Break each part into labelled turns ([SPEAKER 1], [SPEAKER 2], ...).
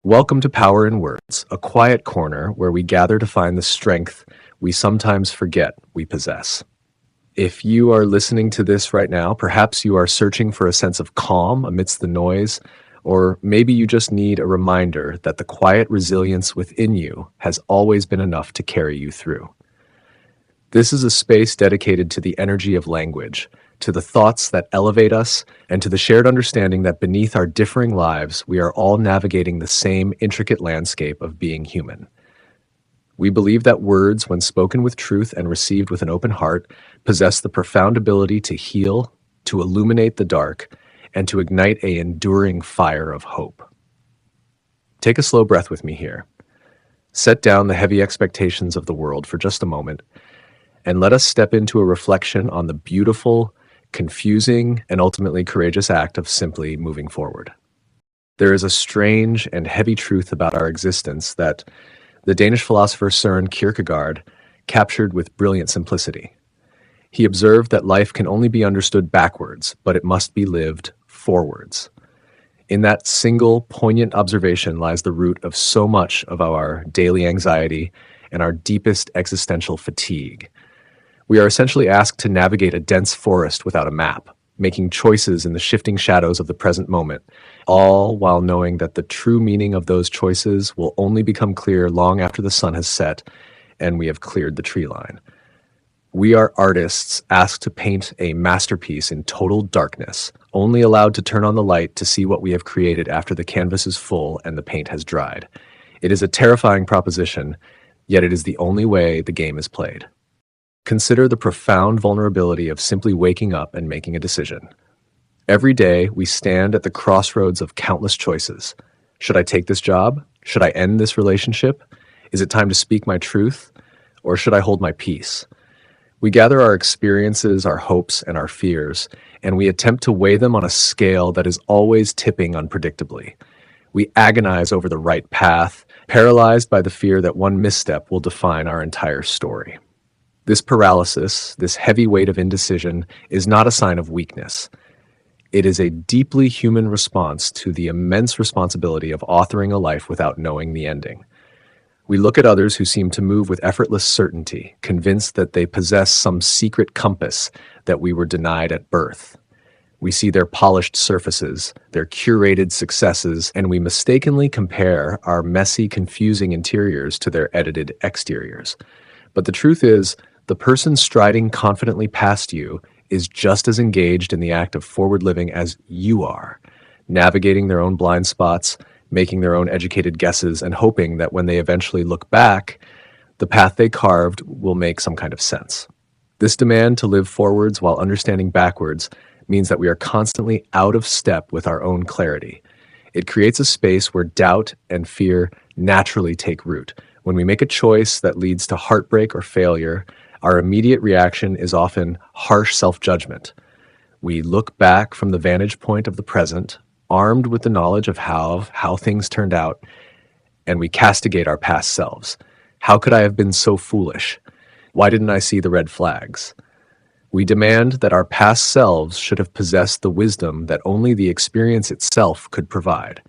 [SPEAKER 1] Welcome to Power in Words, a quiet corner where we gather to find the strength we sometimes forget we possess. If you are listening to this right now, perhaps you are searching for a sense of calm amidst the noise, or maybe you just need a reminder that the quiet resilience within you has always been enough to carry you through. This is a space dedicated to the energy of language, to the thoughts that elevate us, and to the shared understanding that beneath our differing lives, we are all navigating the same intricate landscape of being human. We believe that words, when spoken with truth and received with an open heart, possess the profound ability to heal, to illuminate the dark, and to ignite an enduring fire of hope. Take a slow breath with me here. Set down the heavy expectations of the world for just a moment, and let us step into a reflection on the beautiful, confusing, and ultimately courageous act of simply moving forward. There is a strange and heavy truth about our existence that the Danish philosopher Søren Kierkegaard captured with brilliant simplicity. He observed that life can only be understood backwards, but it must be lived forwards. In that single, poignant observation lies the root of so much of our daily anxiety and our deepest existential fatigue. We are essentially asked to navigate a dense forest without a map, making choices in the shifting shadows of the present moment, all while knowing that the true meaning of those choices will only become clear long after the sun has set and we have cleared the tree line. We are artists asked to paint a masterpiece in total darkness, only allowed to turn on the light to see what we have created after the canvas is full and the paint has dried. It is a terrifying proposition, yet it is the only way the game is played. Consider the profound vulnerability of simply waking up and making a decision. Every day, we stand at the crossroads of countless choices. Should I take this job? Should I end this relationship? Is it time to speak my truth? Or should I hold my peace? We gather our experiences, our hopes, and our fears, and we attempt to weigh them on a scale that is always tipping unpredictably. We agonize over the right path, paralyzed by the fear that one misstep will define our entire story. This paralysis, this heavy weight of indecision, is not a sign of weakness. It is a deeply human response to the immense responsibility of authoring a life without knowing the ending. We look at others who seem to move with effortless certainty, convinced that they possess some secret compass that we were denied at birth. We see their polished surfaces, their curated successes, and we mistakenly compare our messy, confusing interiors to their edited exteriors. But the truth is, the person striding confidently past you is just as engaged in the act of forward living as you are, navigating their own blind spots, making their own educated guesses, and hoping that when they eventually look back, the path they carved will make some kind of sense. This demand to live forwards while understanding backwards means that we are constantly out of step with our own clarity. It creates a space where doubt and fear naturally take root. When we make a choice that leads to heartbreak or failure, our immediate reaction is often harsh self-judgment. We look back from the vantage point of the present, armed with the knowledge of how things turned out, and we castigate our past selves. How could I have been so foolish? Why didn't I see the red flags? We demand that our past selves should have possessed the wisdom that only the experience itself could provide.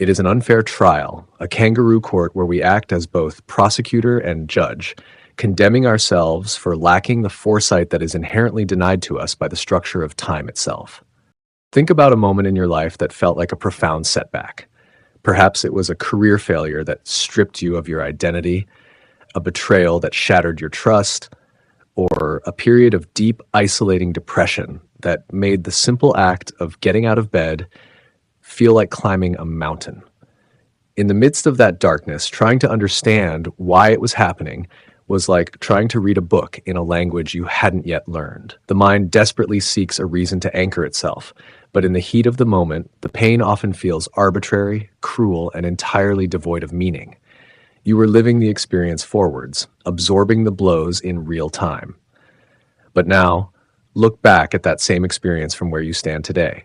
[SPEAKER 1] It is an unfair trial, a kangaroo court where we act as both prosecutor and judge, condemning ourselves for lacking the foresight that is inherently denied to us by the structure of time itself. Think about a moment in your life that felt like a profound setback. Perhaps it was a career failure that stripped you of your identity, a betrayal that shattered your trust, or a period of deep, isolating depression that made the simple act of getting out of bed feel like climbing a mountain. In the midst of that darkness, trying to understand why it was happening was like trying to read a book in a language you hadn't yet learned. The mind desperately seeks a reason to anchor itself, but in the heat of the moment, the pain often feels arbitrary, cruel, and entirely devoid of meaning. You were living the experience forwards, absorbing the blows in real time. But now, look back at that same experience from where you stand today.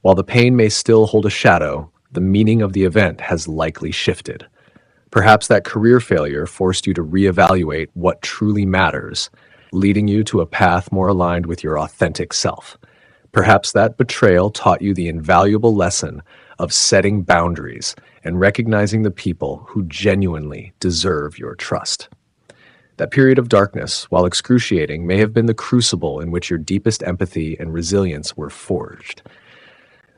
[SPEAKER 1] While the pain may still hold a shadow, the meaning of the event has likely shifted. Perhaps that career failure forced you to reevaluate what truly matters, leading you to a path more aligned with your authentic self. Perhaps that betrayal taught you the invaluable lesson of setting boundaries and recognizing the people who genuinely deserve your trust. That period of darkness, while excruciating, may have been the crucible in which your deepest empathy and resilience were forged.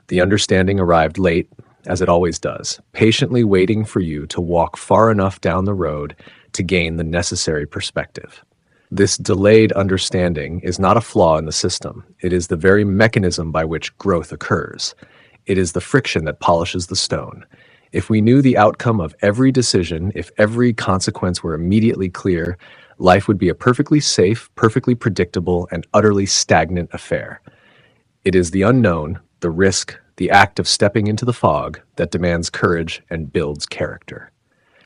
[SPEAKER 1] The understanding arrived late, as it always does, patiently waiting for you to walk far enough down the road to gain the necessary perspective. This delayed understanding is not a flaw in the system. It is the very mechanism by which growth occurs. It is the friction that polishes the stone. If we knew the outcome of every decision, if every consequence were immediately clear, life would be a perfectly safe, perfectly predictable, and utterly stagnant affair. It is the unknown, the risk, the act of stepping into the fog that demands courage and builds character.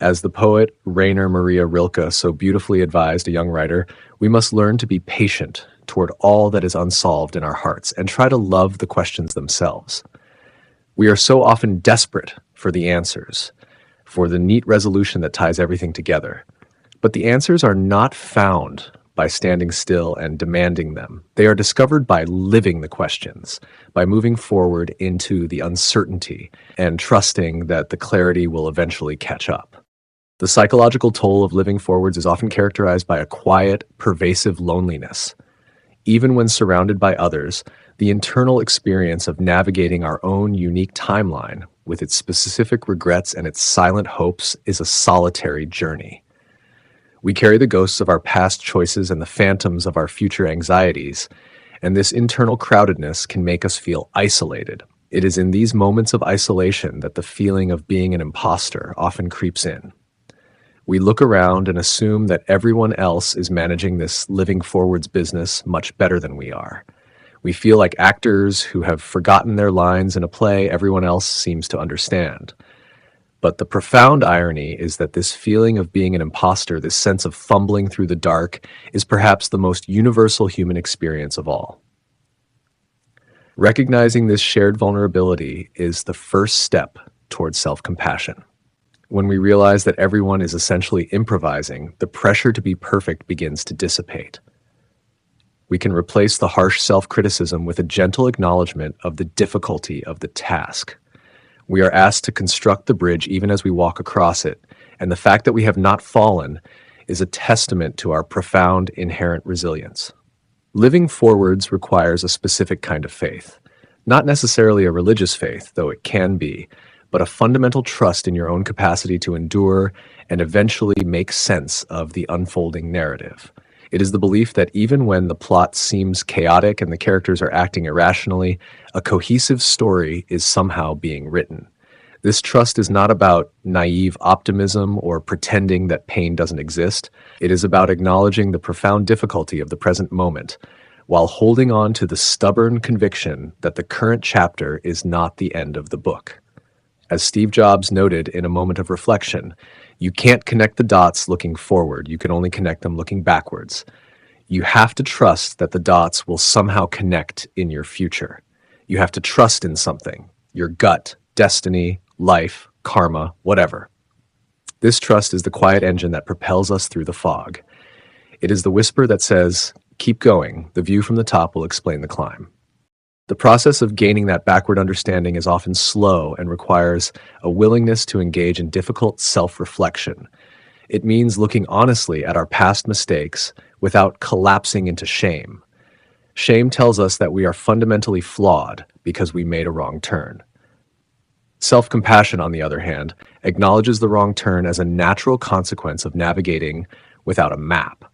[SPEAKER 1] As the poet Rainer Maria Rilke so beautifully advised a young writer, we must learn to be patient toward all that is unsolved in our hearts and try to love the questions themselves. We are so often desperate for the answers, for the neat resolution that ties everything together. But the answers are not found by standing still and demanding them. They are discovered by living the questions, by moving forward into the uncertainty and trusting that the clarity will eventually catch up. The psychological toll of living forwards is often characterized by a quiet, pervasive loneliness. Even when surrounded by others, the internal experience of navigating our own unique timeline with its specific regrets and its silent hopes is a solitary journey. We carry the ghosts of our past choices and the phantoms of our future anxieties, and this internal crowdedness can make us feel isolated. It is in these moments of isolation that the feeling of being an imposter often creeps in. We look around and assume that everyone else is managing this living forwards business much better than we are. We feel like actors who have forgotten their lines in a play everyone else seems to understand. But the profound irony is that this feeling of being an imposter, this sense of fumbling through the dark, is perhaps the most universal human experience of all. Recognizing this shared vulnerability is the first step towards self-compassion. When we realize that everyone is essentially improvising, the pressure to be perfect begins to dissipate. We can replace the harsh self-criticism with a gentle acknowledgement of the difficulty of the task. We are asked to construct the bridge even as we walk across it, and the fact that we have not fallen is a testament to our profound inherent resilience. Living forwards requires a specific kind of faith. Not necessarily a religious faith, though it can be, but a fundamental trust in your own capacity to endure and eventually make sense of the unfolding narrative. It is the belief that even when the plot seems chaotic and the characters are acting irrationally, a cohesive story is somehow being written. This trust is not about naive optimism or pretending that pain doesn't exist. It is about acknowledging the profound difficulty of the present moment, while holding on to the stubborn conviction that the current chapter is not the end of the book. As Steve Jobs noted in a moment of reflection, you can't connect the dots looking forward, you can only connect them looking backwards. You have to trust that the dots will somehow connect in your future. You have to trust in something, your gut, destiny, life, karma, whatever. This trust is the quiet engine that propels us through the fog. It is the whisper that says, keep going, the view from the top will explain the climb. The process of gaining that backward understanding is often slow and requires a willingness to engage in difficult self-reflection. It means looking honestly at our past mistakes without collapsing into shame. Shame tells us that we are fundamentally flawed because we made a wrong turn. Self-compassion, on the other hand, acknowledges the wrong turn as a natural consequence of navigating without a map.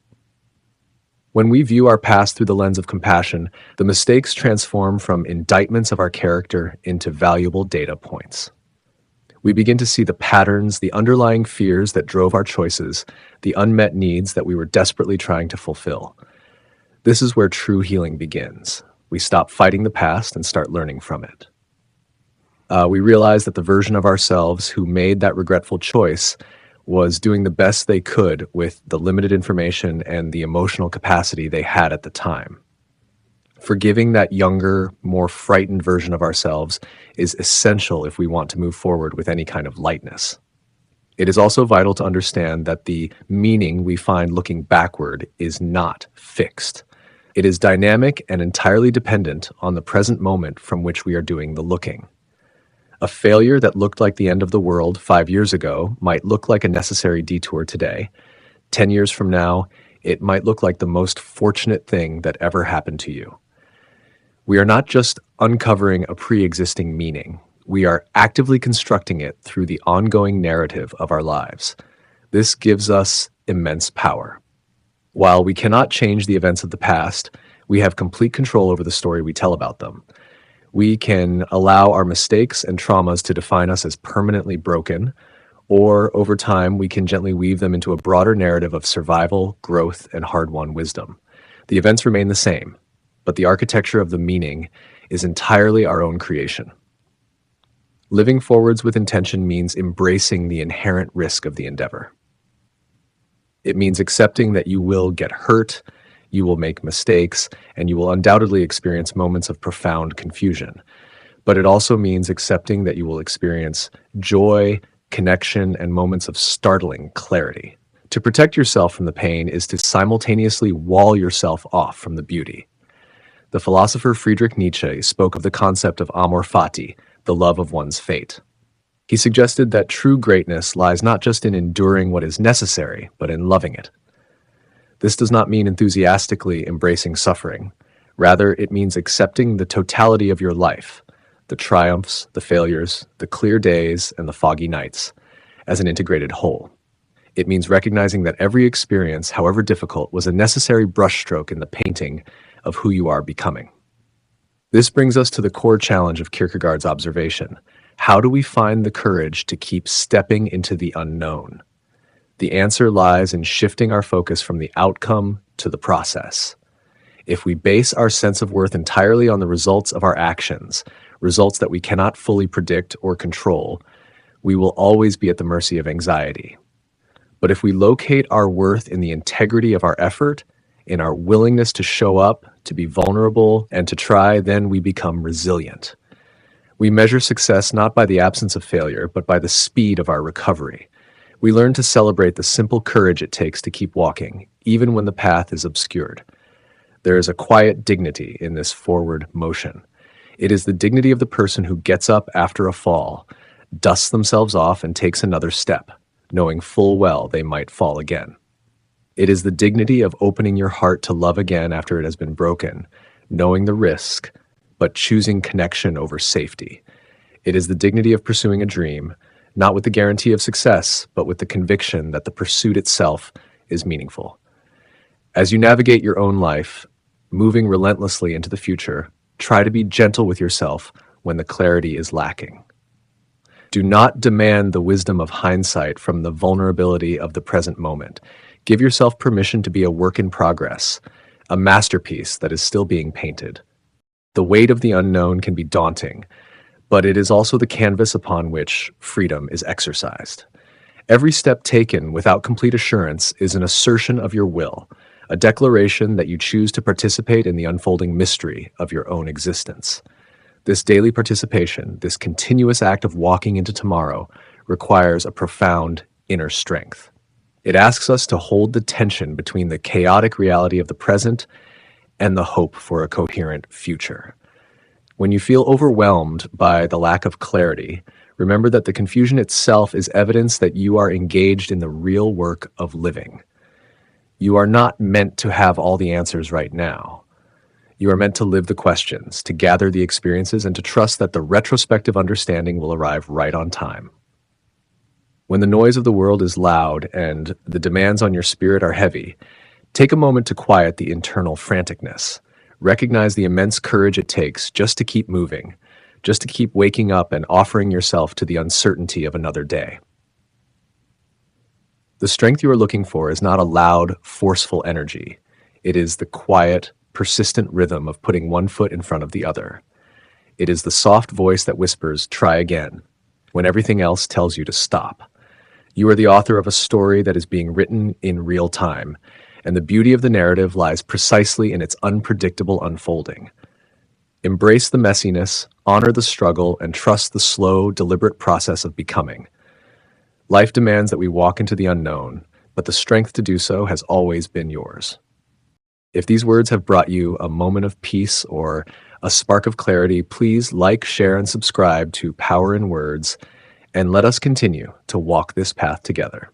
[SPEAKER 1] When we view our past through the lens of compassion, the mistakes transform from indictments of our character into valuable data points. We begin to see the patterns, the underlying fears that drove our choices, the unmet needs that we were desperately trying to fulfill. This is where true healing begins. We stop fighting the past and start learning from it. We realize that the version of ourselves who made that regretful choice was doing the best they could with the limited information and the emotional capacity they had at the time. Forgiving that younger, more frightened version of ourselves is essential if we want to move forward with any kind of lightness. It is also vital to understand that the meaning we find looking backward is not fixed. It is dynamic and entirely dependent on the present moment from which we are doing the looking. A failure that looked like the end of the world 5 years ago might look like a necessary detour today. 10 years from now, it might look like the most fortunate thing that ever happened to you. We are not just uncovering a pre-existing meaning. We are actively constructing it through the ongoing narrative of our lives. This gives us immense power. While we cannot change the events of the past, we have complete control over the story we tell about them. We can allow our mistakes and traumas to define us as permanently broken, or over time, we can gently weave them into a broader narrative of survival, growth, and hard-won wisdom. The events remain the same, but the architecture of the meaning is entirely our own creation. Living forwards with intention means embracing the inherent risk of the endeavor. It means accepting that you will get hurt, you will make mistakes, and you will undoubtedly experience moments of profound confusion. But it also means accepting that you will experience joy, connection, and moments of startling clarity. To protect yourself from the pain is to simultaneously wall yourself off from the beauty. The philosopher Friedrich Nietzsche spoke of the concept of amor fati, the love of one's fate. He suggested that true greatness lies not just in enduring what is necessary, but in loving it. This does not mean enthusiastically embracing suffering. Rather, it means accepting the totality of your life, the triumphs, the failures, the clear days, and the foggy nights, as an integrated whole. It means recognizing that every experience, however difficult, was a necessary brushstroke in the painting of who you are becoming. This brings us to the core challenge of Kierkegaard's observation. How do we find the courage to keep stepping into the unknown? The answer lies in shifting our focus from the outcome to the process. If we base our sense of worth entirely on the results of our actions, results that we cannot fully predict or control, we will always be at the mercy of anxiety. But if we locate our worth in the integrity of our effort, in our willingness to show up, to be vulnerable, and to try, then we become resilient. We measure success not by the absence of failure, but by the speed of our recovery. We learn to celebrate the simple courage it takes to keep walking, even when the path is obscured. There is a quiet dignity in this forward motion. It is the dignity of the person who gets up after a fall, dusts themselves off, and takes another step, knowing full well they might fall again. It is the dignity of opening your heart to love again after it has been broken, knowing the risk, but choosing connection over safety. It is the dignity of pursuing a dream, not with the guarantee of success, but with the conviction that the pursuit itself is meaningful. As you navigate your own life, moving relentlessly into the future, try to be gentle with yourself when the clarity is lacking. Do not demand the wisdom of hindsight from the vulnerability of the present moment. Give yourself permission to be a work in progress, a masterpiece that is still being painted. The weight of the unknown can be daunting, but it is also the canvas upon which freedom is exercised. Every step taken without complete assurance is an assertion of your will, a declaration that you choose to participate in the unfolding mystery of your own existence. This daily participation, this continuous act of walking into tomorrow, requires a profound inner strength. It asks us to hold the tension between the chaotic reality of the present and the hope for a coherent future. When you feel overwhelmed by the lack of clarity, remember that the confusion itself is evidence that you are engaged in the real work of living. You are not meant to have all the answers right now. You are meant to live the questions, to gather the experiences, and to trust that the retrospective understanding will arrive right on time. When the noise of the world is loud and the demands on your spirit are heavy, take a moment to quiet the internal franticness. Recognize the immense courage it takes just to keep moving, just to keep waking up and offering yourself to the uncertainty of another day. The strength you are looking for is not a loud, forceful energy. It is the quiet, persistent rhythm of putting one foot in front of the other. It is the soft voice that whispers, "Try again," when everything else tells you to stop. You are the author of a story that is being written in real time, and the beauty of the narrative lies precisely in its unpredictable unfolding. Embrace the messiness, honor the struggle, and trust the slow, deliberate process of becoming. Life demands that we walk into the unknown, but the strength to do so has always been yours. If these words have brought you a moment of peace or a spark of clarity, please like, share, and subscribe to Power in Words, and let us continue to walk this path together.